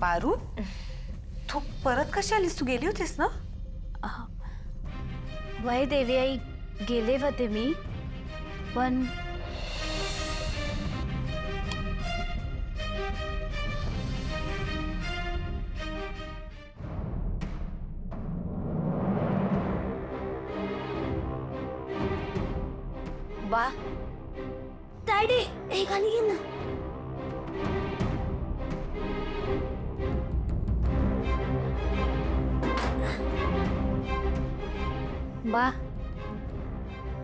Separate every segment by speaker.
Speaker 1: पारू, तू परत कशी आलीस? तू गेली होतीस ना?
Speaker 2: वय देवी आई, गेले होते मी, पण
Speaker 1: बा
Speaker 2: डॅडी हे खाली घे ना. बा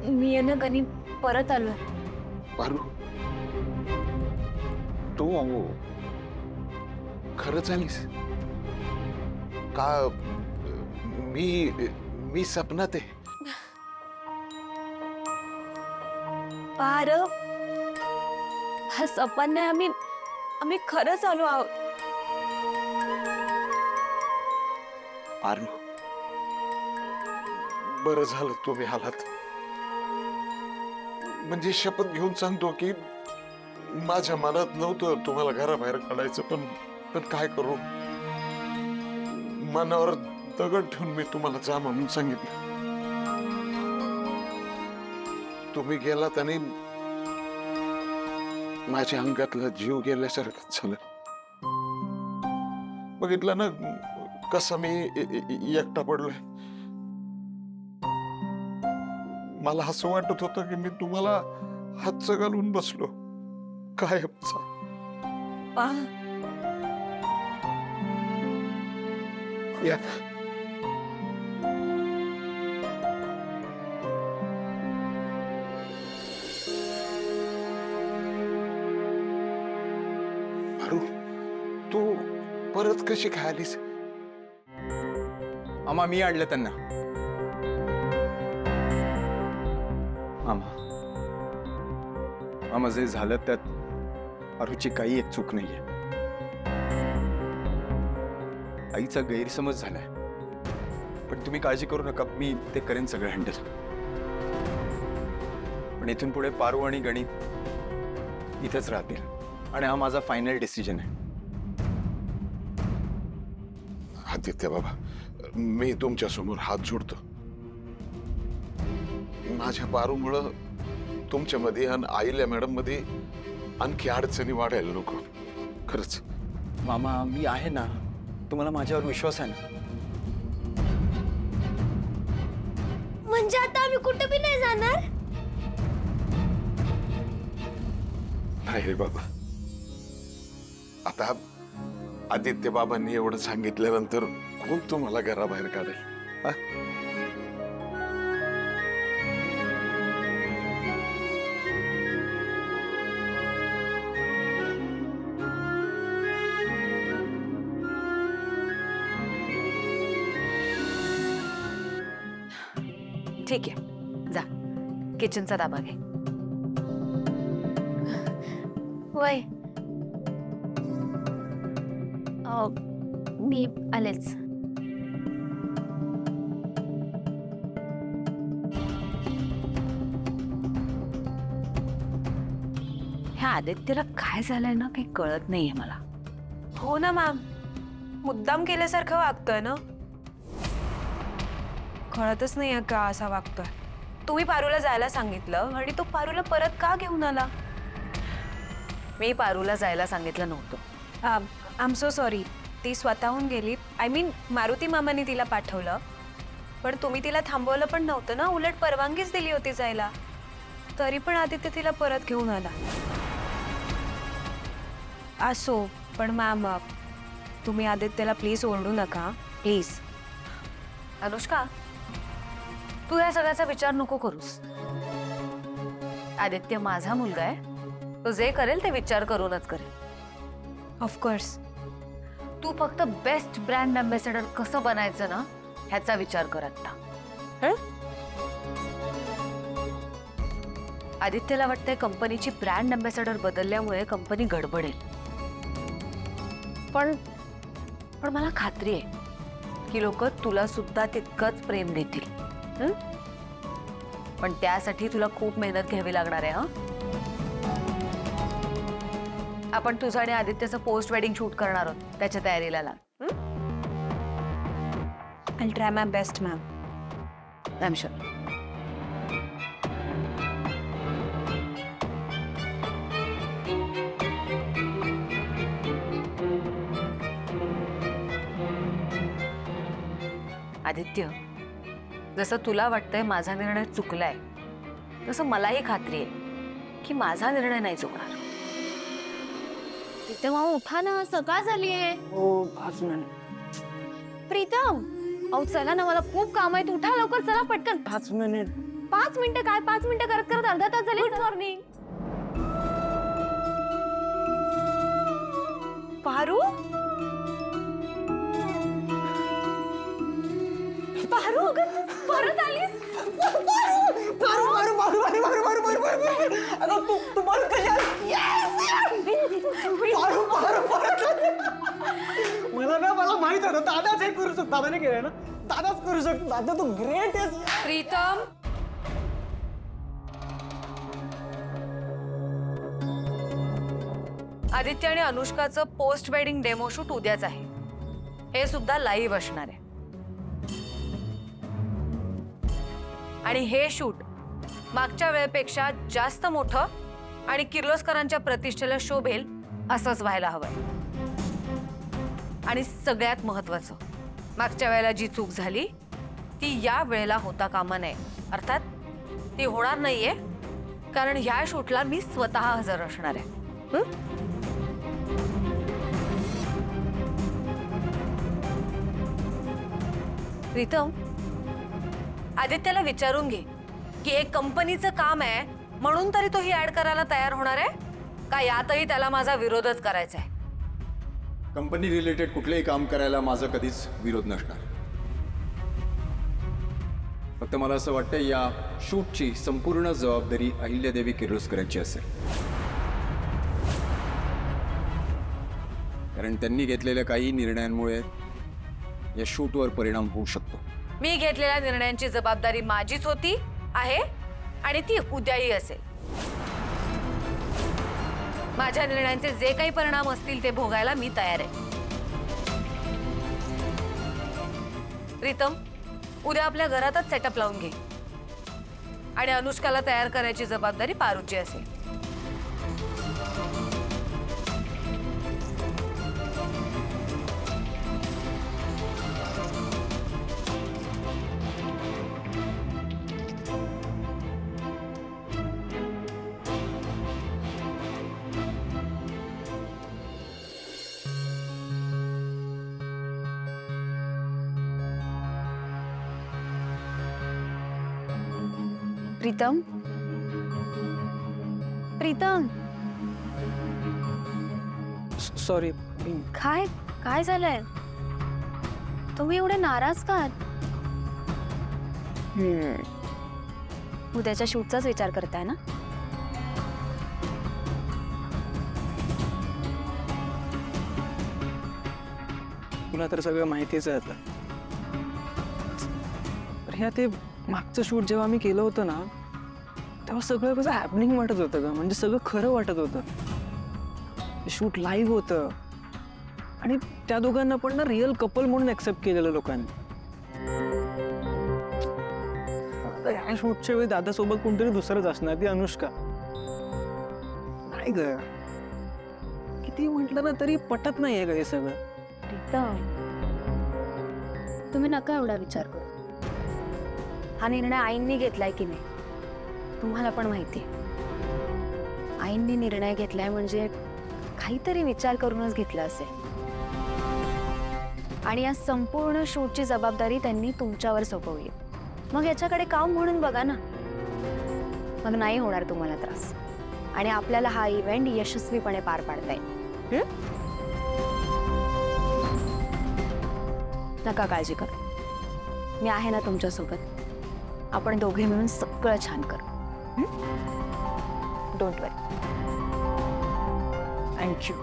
Speaker 2: मी आहे ना गणी परत आलोय.
Speaker 3: पारू, तू खरंच आलीस का? मी सपनात आहे.
Speaker 2: पार हा सपन नाही, आम्ही खरंच आलो आहोत.
Speaker 3: पारू, बरं झालं तुम्ही आलात. म्हणजे शपथ घेऊन सांगतो की माझ्या मनात नव्हतं तुम्हाला घराबाहेर काढायचं, पण काय करू, मनावर दगड ठेवून मी तुम्हाला जा म्हणून सांगितलं. तुम्ही गेलात आणि माझ्या अंगातला जीव गेल्यासारखं झालं. बघितलं ना कसं मी एकटा पडलोय. मला असं वाटत होतं की मी तुम्हाला हातच घालून बसलो कायमचा.
Speaker 1: पा
Speaker 3: या पारू, तू परत कशी काय आलीस?
Speaker 4: मामा मी आणलं त्यांना. मामा जे झालं त्यात अरुची काही एक चूक नाहीये. आईचा गैरसमज झालाय, पण तुम्ही काळजी करू नका, मी ते करेन सगळं हँडल. पण इथून पुढे पारू आणि गणित इथेच राहतील आणि हा माझा फायनल डिसिजन आहे.
Speaker 3: आदित्य बाबा, मी तुमच्या समोर हात जोडतो. माझ्या पारूमुळं तुमच्यामध्ये आणि आईल्या मॅडम मध्ये आणखी अडचणी वाढायला नको. खरंच
Speaker 4: मामा मी आहे ना, तुम्हाला माझ्यावर विश्वास आहे ना?
Speaker 2: म्हणजे आता आम्ही कुठे बी नाही जाणार?
Speaker 3: नाही रे बाबा, आता आदित्य बाबांनी एवढं सांगितल्यानंतर कोण तुम्हाला घराबाहेर काढेल? हा?
Speaker 1: ठीक आहे, जा किचनचा ताबा घे.
Speaker 2: वय मी आलेच.
Speaker 1: ह्या आदित्यला काय झालंय ना, काही कळत नाहीये मला.
Speaker 5: हो ना मॅम, मुद्दाम केल्यासारखं वागतोय ना. कळतच नाहीये का असा वागतोय. तुम्ही पारूला जायला सांगितलं आणि तो पारूला परत का घेऊन आला?
Speaker 1: मी पारूला जायला सांगितलं नव्हतं.
Speaker 5: I am so sorry. ती स्वतःहून गेली. आय मीन मारुती मामाने तिला पाठवलं, पण तुम्ही तिला थांबवलं पण नव्हतं ना, उलट परवानगीच दिली होती जायला. तरी पण आदित्य तिला परत घेऊन आला. असो, पण मॅम तुम्ही आदित्यला प्लीज ओरडू नका, प्लीज.
Speaker 1: अनुष्का, तू या सगळ्याचा विचार नको करूस. आदित्य माझा मुलगा आहे, तो जे करेल ते विचार करूनच करेल.
Speaker 5: ऑफकोर्स.
Speaker 1: तू फक्त बेस्ट ब्रँड अँबॅसेडर कसं बनायचं ना, ह्याचा विचार कर आता. आदित्यला वाटतंय कंपनीची ब्रँड अँबॅसेडर बदलल्यामुळे कंपनी गडबडेल, पण मला खात्री आहे की लोक तुला सुद्धा तितकंच प्रेम देतील. पण त्यासाठी तुला खूप मेहनत घ्यावी लागणार आहे. आपण तुझं आणि आदित्यचं पोस्ट वेडिंग शूट करणार आहोत, त्याच्या तयारीला लाग.
Speaker 5: I try my best ma'am.
Speaker 1: I am sure. Aditya, जसं तुला वाटतंय माझा निर्णय चुकलाय, तसं मलाही खात्री आहे की माझा निर्णय नाही चुकणार.
Speaker 2: प्रीतम अहो उठा ना, सकाळ झालीये.
Speaker 5: हो 5 मिनिट.
Speaker 2: प्रीतम अहो चला ना, मला खूप काम आहेत. उठा लवकर, चला पटकन.
Speaker 5: 5 मिनिट.
Speaker 2: 5 मिनिटं काय, 5 मिनिटं करत करत अर्धा तास झाले. Good morning.
Speaker 5: पारू,
Speaker 2: पारू अगं परत आलीस.
Speaker 6: मला माहित होतं दादाच हे करू शकतो. दादाने केलंय ना, दादाच करू शकतो. दादा तू ग्रेट आहेस.
Speaker 1: प्रीतम, आदित्य आणि अनुष्काचं पोस्ट वेडिंग डेमो शूट उद्याच आहे. हे सुद्धा लाईव्ह असणार आहे. आणि हे शूट मागच्या वेळेपेक्षा जास्त मोठं आणि किर्लोस्करांच्या प्रतिष्ठेला शोभेल असंच व्हायला हवंय. आणि सगळ्यात महत्वाचं, मागच्या वेळेला जी चूक झाली ती या वेळेला होता कामा नये. अर्थात ती होणार नाहीये, कारण ह्या शूटला मी स्वतः हजर असणार आहे. प्रीतम, आदित्याला विचारून घे की एक कंपनीचं काम आहे म्हणून तरी तो ही ऍड करायला तयार होणार आहे का यातही त्याला माझा विरोधच करायचा आहे.
Speaker 4: कंपनी रिलेटेड कुठलंही काम करायला माझा कधीच विरोध नसणार. फक्त मला असं वाटतं या शूटची संपूर्ण जबाबदारी अहिल्यादेवी किर्लोस्करांची असेल, कारण त्यांनी घेतलेल्या काही निर्णयांमुळे या शूटवर परिणाम होऊ शकतो.
Speaker 1: मी घेतलेल्या निर्णयांची जबाबदारी माझीच होती आहे आणि ती उद्याही असेल. माझ्या निर्णयांचे जे काही परिणाम असतील ते भोगायला मी तयार आहे. प्रीतम, उद्या आपल्या घरातच सेटअप लावून घे आणि अनुष्काला तयार करायची जबाबदारी पारूची असेल.
Speaker 2: प्रीतम, प्रीतम
Speaker 6: सॉरी.
Speaker 2: काय काय झालंय? तुम्ही एवढे नाराज का आहात? उद्याच्या शूटचाच विचार करताय ना?
Speaker 6: तुला तर सगळं माहितीच आहे आता. ह्या ते मागचं शूट जेव्हा आम्ही केलं होतं ना, तेव्हा सगळं कसं हॅपनिंग वाटत होतं का, म्हणजे सगळं खरं वाटत होतं. शूट लाईव्ह होतं आणि त्या दोघांना पण ना रिअल कपल म्हणून ऍक्सेप्ट केलेलं लोकांनी. आता ह्या शूटच्या वेळी दादासोबत कोणतरी दुसरंच असणार, ती अनुष्का. नाही ग, किती म्हटलं ना तरी पटत नाहीये ग हे सगळं.
Speaker 2: प्रीतम, तुम्ही नका एवढा विचार करू. हा निर्णय आईंनी घेतलाय की नाही तुम्हाला पण माहिती आहे. आईंनी निर्णय घेतलाय म्हणजे काहीतरी विचार करूनच घेतला असेल. आणि या संपूर्ण शूटची जबाबदारी त्यांनी तुमच्यावर सोपवली. मग याच्याकडे काम म्हणून बघा ना, मग नाही होणार तुम्हाला त्रास आणि आपल्याला हा इव्हेंट यशस्वीपणे पार पाडता येईल. नका काळजी करू, मी आहे ना तुमच्यासोबत. आपण दोघे मिळून सगळं छान करू. Don't worry.
Speaker 6: थँक्यू.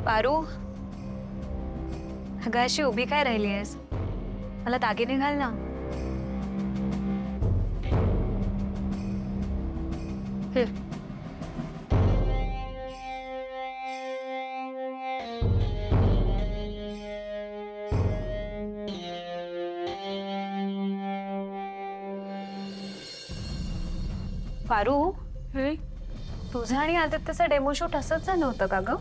Speaker 5: पारू, अगं अशी उभी काय राहिली आहेस? मला दागिने घाल ना. पारू, तुझं आणि आदित्यचं डेमो शूट असंच झालं होतं का ग?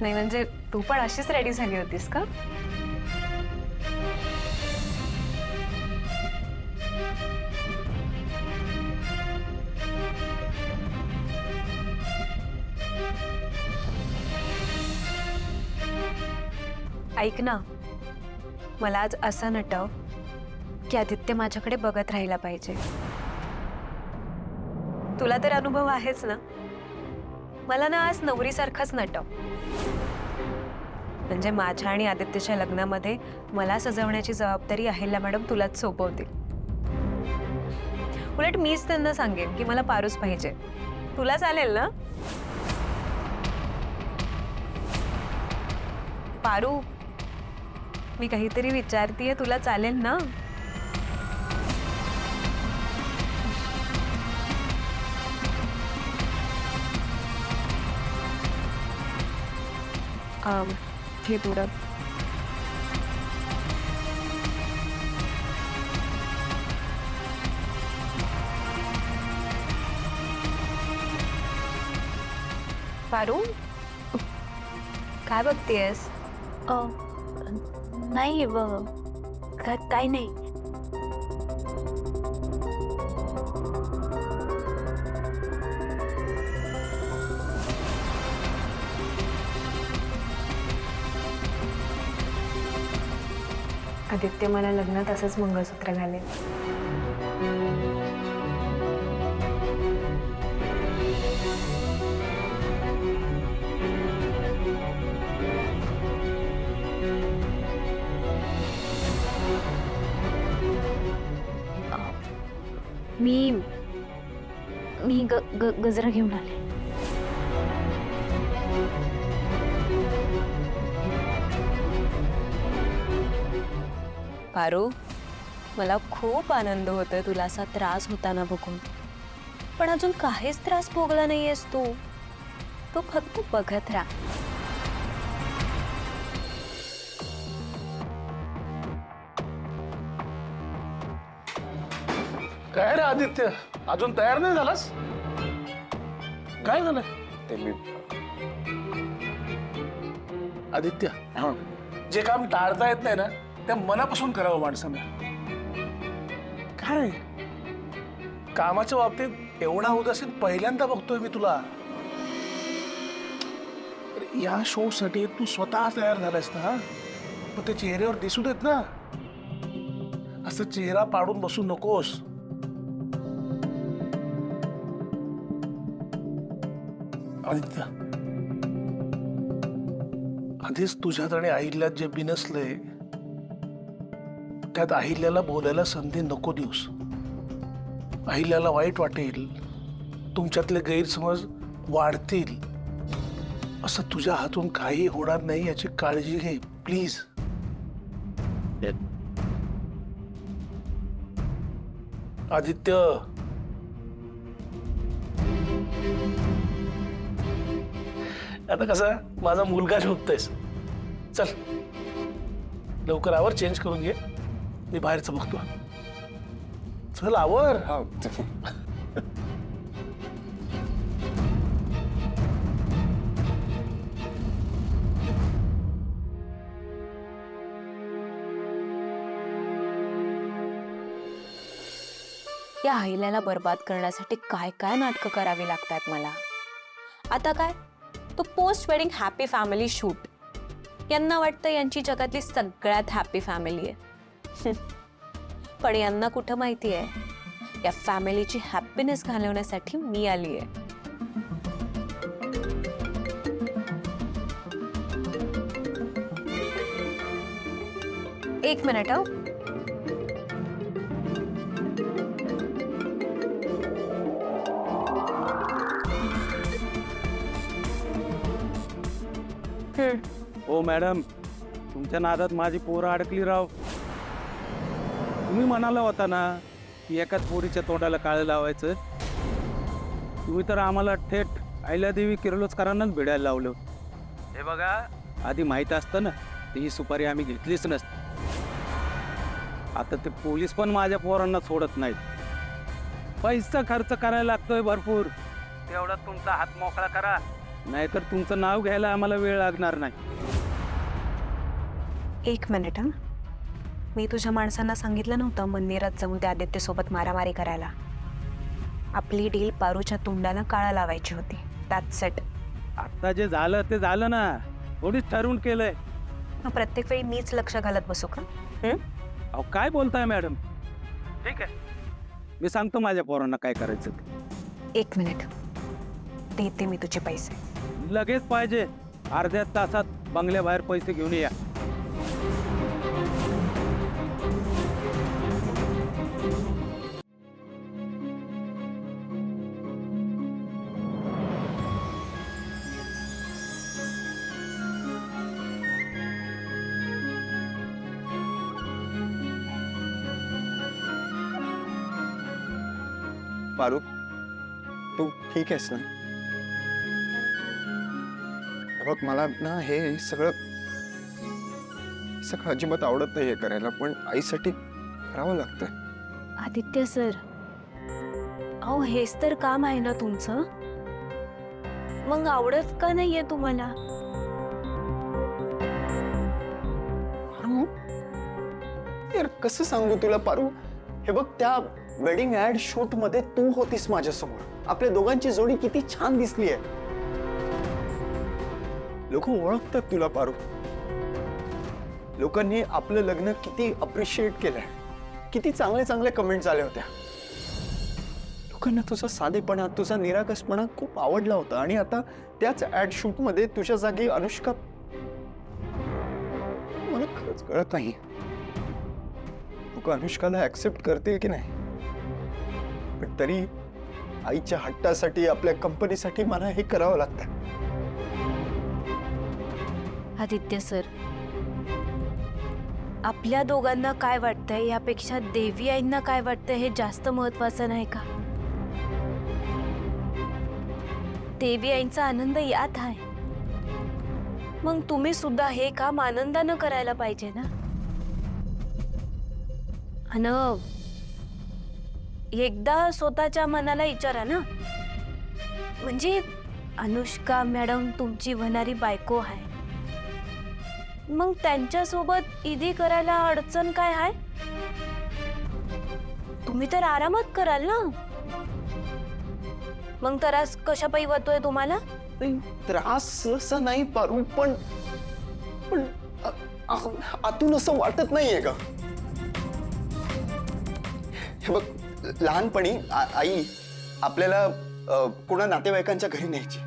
Speaker 5: नाही म्हणजे तू पण अशीच रेडी झाली होतीस का? ऐक ना, मला आज असं नटव की आदित्य माझ्याकडे बघत राहिला पाहिजे. तुला तर अनुभव आहेच ना. मला ना आज नवरीसारखाच नटव. म्हणजे माझ्या आणि आदित्यच्या लग्नामध्ये मला सजवण्याची जबाबदारी अहिल्या मॅडम तुलाच सोपवतील. उलट मीच त्यांना सांगेन की मला पारूच पाहिजे. तुला चालेल ना? पारू, मी काहीतरी विचारतीये, तुला चालेल ना? हे थोडं पारू, काय बघतेयस?
Speaker 2: नाही काय नाही.
Speaker 5: आदित्य मला लग्नात असंच मंगळसूत्र घालेल.
Speaker 2: मी गजरा घेऊन आले.
Speaker 5: पारू, मला खूप आनंद होतोय तुला असा त्रास होताना बघून. पण अजून काहीच त्रास भोगला नाहीयेस तू. तू फक्त बघत राहा.
Speaker 7: काय रे आदित्य, अजून तयार नाही झालास? काय झालं
Speaker 4: ते मी
Speaker 7: आदित्य? जे काम टाळता येत नाही ना ते मनापासून करावं माणसानं. काय कामाच्या बाबतीत एवढा उदासीन पहिल्यांदा बघतोय मी तुला. अरे या शो साठी तू स्वतः तयार झालायस ना, मग ते चेहऱ्यावर दिसू देत ना. असं चेहरा पाडून बसू नकोस. आदित्य, आधीच तुझ्यात आणि अहिल्यात जे बिनसलंय त्यात अहिल्याला बोलायला संधी नको देऊस. अहिल्याला वाईट वाटेल, तुमच्यातले गैरसमज वाढतील. असं तुझ्या हातून काही होणार नाही याची काळजी घे प्लीज. आदित्य, आता कसं माझा मुलगा झोपतोयस. चल लवकर आवर, चेंज करून घे. मी बाहेरचं बघतो. चल आवर.
Speaker 4: हा
Speaker 5: या अहिल्याला बर्बाद करण्यासाठी काय काय नाटकं करावी लागतात मला. आता काय तो post wedding happy family shoot. यांना वाटतं यांची जगातली सगळ्यात हॅपी फॅमिली आहे. पण यांना कुठं माहिती आहे या फॅमिलीची हॅपीनेस घालवण्यासाठी मी आली आहे. एक मिनिट.
Speaker 8: हो मॅडम, तुमच्या नादात माझी पोरं अडकली राव. तुम्ही म्हणाला होता ना की एकाच पोरीच्या तोंडाला काळं लावायचं. तुम्ही तर आम्हाला थेट अहिल्यादेवी किर्लोस्करांनाच भिडायला लावलं. हे बघा, आधी माहीत असतं ना तर ही सुपारी आम्ही घेतलीच नसती. आता ते पोलीस पण माझ्या पोरांना सोडत नाहीत. पैसा खर्च करायला लागतोय भरपूर. तेवढा तुमचा हात मोकळा करा, नाहीतर तुमचं नाव घ्यायला आम्हाला वेळ लागणार नाही.
Speaker 5: एक मिनिट हा. मी तुझ्या माणसांना सांगितलं नव्हतं मंदिरात जाऊन त्या आदित्यसोबत मारामारी करायला. आपली डील पारूच्या तोंडाला काळा लावायची होती. That's it.
Speaker 8: आता जे झालं ते झालं ना. थोडीच ठरवून केलंय.
Speaker 5: मग प्रत्येक वेळी मीच लक्ष घालत बसू का?
Speaker 8: अहो काय बोलताय मॅडम? ठीक आहे, मी सांगतो माझ्या पोरांना काय करायचं ते.
Speaker 5: एक मिनिट, देते मी तुझे पैसे.
Speaker 8: लगेच पाहिजे. अर्ध्या तासात बंगल्याबाहेर पैसे घेऊन या.
Speaker 4: पारू, तू ठीक आहेस ना? हे बघ, मला ना हे सगळं अजिबात आवडत नाही हे करायला, पण आईसाठी करावं लागतं.
Speaker 2: आदित्य सर, अहो हेच तर काम आहे ना तुमचं. मग आवडत का नाहीये तुम्हाला?
Speaker 4: पारू, यार कसं सांगू तुला पारू? हे बघ, त्या वेडिंग ऍड शूट मध्ये तू होतीस माझ्यासमोर. आपल्या दोघांची जोडी किती छान दिसली आहे. लोक ओळखतात तुला पारू. लोकांनी आपलं लग्न किती अप्रिशिएट केलंय. किती चांगले चांगले कमेंट्स आल्या होत्या. लोकांना तुझा साधेपणा, तुझा निरागसपणा खूप आवडला होता. आणि आता त्याच ऍड शूट मध्ये तुझ्या जागी अनुष्का. मला खरंच कळत नाही लोक अनुष्काला ऍक्सेप्ट करतील की नाही. पण तरी आईच्या हट्टासाठी, आपल्या कंपनीसाठी मला हे करावं लागतं.
Speaker 2: आदित्य सर, आपल्या दोघांना काय वाटतंय यापेक्षा देवी आईंना काय वाटतंय हे जास्त महत्वाचं नाही का? देवी आईंचा आनंद यात आहे. मग तुम्ही सुद्धा हे काम आनंदानं करायला पाहिजे ना. अन एकदा स्वतःच्या मनाला विचारा ना. म्हणजे अनुष्का मॅडम तुमची होणारी बायको आहे. मग त्यांच्यासोबत ईदी करायला अडचण काय आहे? तुम्ही तर आरामात कराल ना. मग त्रास कशा पायी होतोय तुम्हाला?
Speaker 4: त्रास असं नाही पारू, पण आतून असं वाटत नाहीये का? हे बघ, लहानपणी आई आपल्याला कोणा नातेवाईकांच्या घरी न्यायची.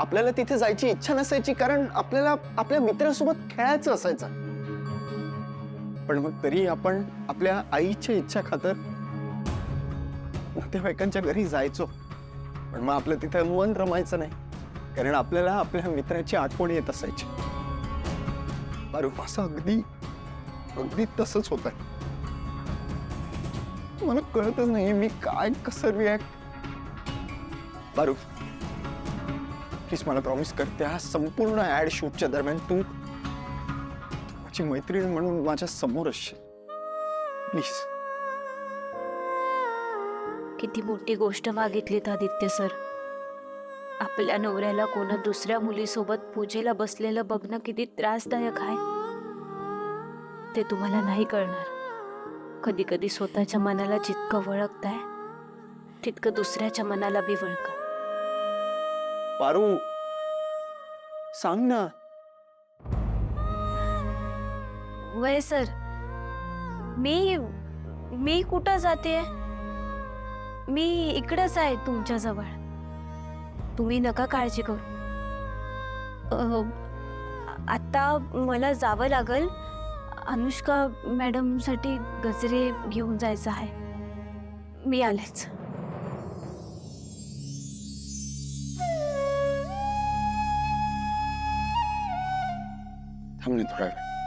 Speaker 4: आपल्याला तिथे जायची इच्छा नसायची, कारण आपल्याला आपल्या मित्रासोबत खेळायचं असायचं. पण मग तरी आपण आपल्या आईच्या इच्छा खातर नातेवाईकांच्या घरी जायचो. पण मग आपलं तिथे मन रमायचं नाही, कारण आपल्याला आपल्या मित्राची आठवण येत असायची. पारू, असं अगदी तसंच होत. मला कळतच नाही मी काय कसं रिॲक्ट. पारू, प्लीज मला प्रॉमिस कर, त्या संपूर्ण ऍड शूटच्या दरम्यान तू माझी मैत्रीण म्हणून माझ्या समोर असशील. प्लीज.
Speaker 2: किती मोठी गोष्ट मागितलीत आदित्य सर. आपल्या नवऱ्याला कोणा दुसऱ्या मुलीसोबत पूजेला बसलेलं बघणं किती त्रासदायक आहे ते तुम्हाला नाही कळणार. कधी कधी स्वतःच्या मनाला जितकं वळखताय तितकं दुसऱ्याच्या मनाला बी वळका.
Speaker 4: पारू, सांग ना.
Speaker 2: वय सर, मी कुठं जाते? मी इकडंच आहे तुमच्या जवळ. तुम्ही नका काळजी करू. आता मला जावं लागल. अनुष्का मॅडम साठी गजरे घेऊन जायचं आहे. मी आलेच.
Speaker 4: थांब ना थोडा वेळ.